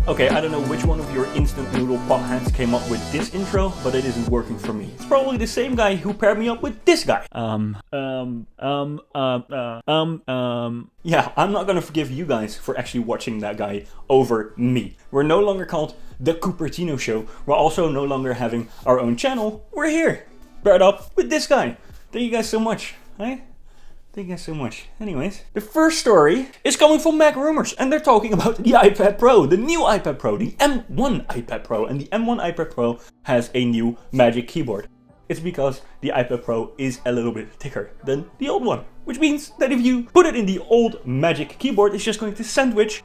Okay, I don't know which one of your instant noodle potheads came up with this intro, but it isn't working for me. It's probably the same guy who paired me up with this guy. Yeah, I'm not gonna forgive you guys for actually watching that guy over me. We're no longer called The Cupertino Show. We're also no longer having our own channel. We're here, paired up with this guy. Thank you guys so much, right? Thank you guys so much. Anyways, the first story is coming from Mac Rumors, and they're talking about the iPad Pro, the new iPad Pro, the M1 iPad Pro, and the M1 iPad Pro has a new Magic Keyboard. It's because the iPad Pro is a little bit thicker than the old one, which means that if you put it in the old Magic Keyboard, it's just going to sandwich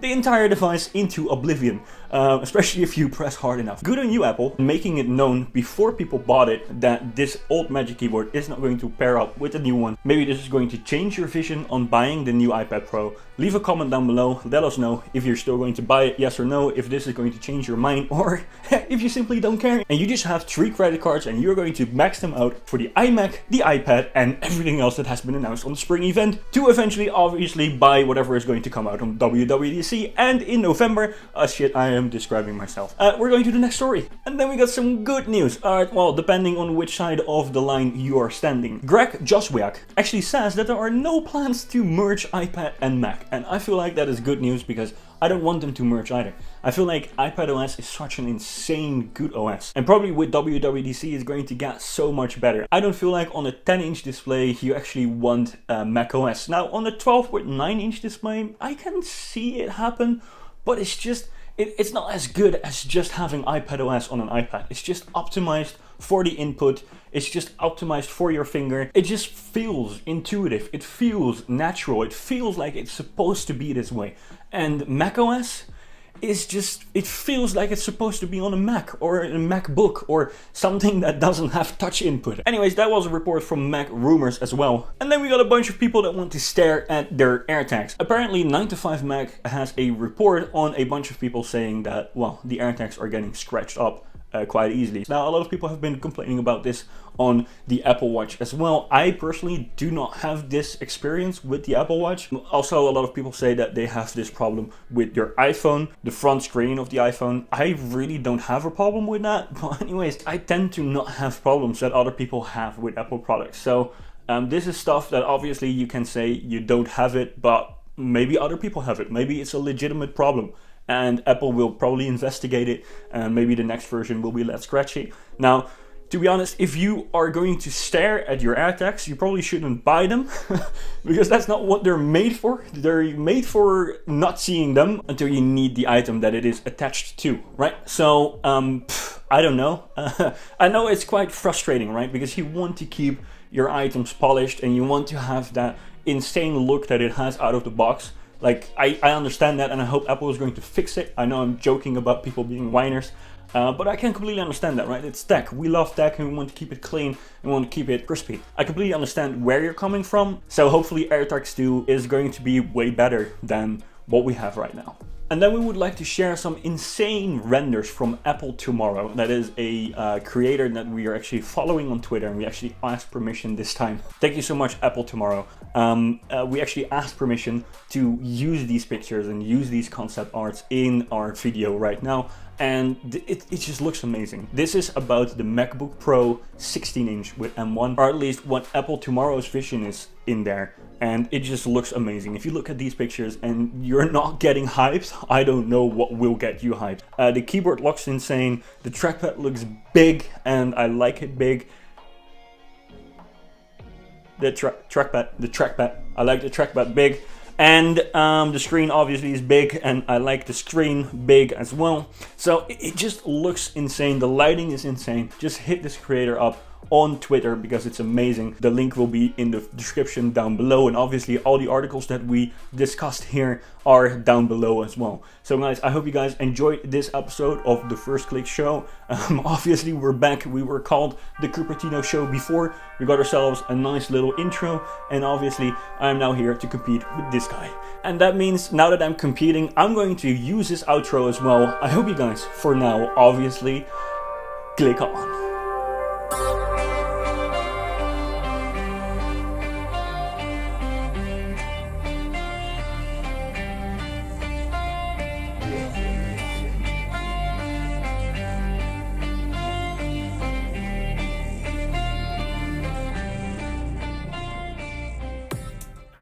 the entire device into oblivion, especially if you press hard enough. Good on you, Apple, making it known before people bought it that this old Magic Keyboard is not going to pair up with the new one. Maybe this is going to change your vision on buying the new iPad Pro. Leave a comment down below, let us know if you're still going to buy it, yes or no, if this is going to change your mind, or if you simply don't care and you just have 3 credit cards and you're going to max them out for the iMac, the iPad, and everything else that has been announced on the spring event to eventually obviously buy whatever is going to come out on WWDC and in November. Shit, I am describing myself. We're going to the next story. And then we got some good news. Alright, well, depending on which side of the line you are standing. Greg Joswiak actually says that there are no plans to merge iPad and Mac. And I feel like that is good news because I don't want them to merge either. I feel like iPadOS is such an insane good OS. And probably with WWDC it's going to get so much better. I don't feel like on a 10-inch display you actually want macOS. Now on a 12.9-inch display I can see it happen, but it's just, it's not as good as just having iPadOS on an iPad. It's just optimized for the input. It's just optimized for your finger. It just feels intuitive. It feels natural. It feels like it's supposed to be this way. And macOS is just, it feels like it's supposed to be on a Mac or a MacBook or something that doesn't have touch input. Anyways, that was a report from Mac Rumors as well. And then we got a bunch of people that want to stare at their AirTags. Apparently 9to5Mac has a report on a bunch of people saying that, well, the AirTags are getting scratched up quite easily. Now, a lot of people have been complaining about this on the Apple Watch as well. I personally do not have this experience with the Apple Watch. Also, a lot of people say that they have this problem with your iPhone, the front screen of the iPhone. I really don't have a problem with that. But anyways, I tend to not have problems that other people have with Apple products. So this is stuff that obviously you can say you don't have it, but maybe other people have it. Maybe it's a legitimate problem. And Apple will probably investigate it, and maybe the next version will be less scratchy. Now, to be honest, if you are going to stare at your AirTags, you probably shouldn't buy them, because that's not what they're made for. They're made for not seeing them until you need the item that it is attached to, right? So, I don't know. I know it's quite frustrating, right? Because you want to keep your items polished, and you want to have that insane look that it has out of the box. Like, I understand that, and I hope Apple is going to fix it. I know I'm joking about people being whiners, but I can completely understand that, right? It's tech. We love tech, and we want to keep it clean, and we want to keep it crispy. I completely understand where you're coming from, so hopefully AirTags 2 is going to be way better than what we have right now. And then we would like to share some insane renders from Apple Tomorrow. That is a creator that we are actually following on Twitter, and we actually asked permission this time. Thank you so much, Apple Tomorrow. We actually asked permission to use these pictures and use these concept arts in our video right now. And it just looks amazing. This is about the MacBook Pro 16-inch with M1, or at least what Apple Tomorrow's vision is in there. And it just looks amazing. If you look at these pictures and you're not getting hyped, I don't know what will get you hyped. The keyboard looks insane. The trackpad looks big, and I like it big. The trackpad, I like the trackpad big. And the screen obviously is big, and I like the screen big as well. So it just looks insane. The lighting is insane. Just hit this creator up on Twitter because it's amazing. The link will be in the description down below, and obviously all the articles that we discussed here are down below as well. So guys, I hope you guys enjoyed this episode of the Firstclicks show. Obviously we're back. We were called the Cupertino Show before. We got ourselves a nice little intro, and obviously I'm now here to compete with this guy. And that means now that I'm competing, I'm going to use this outro as well. I hope you guys, for now, obviously, click on.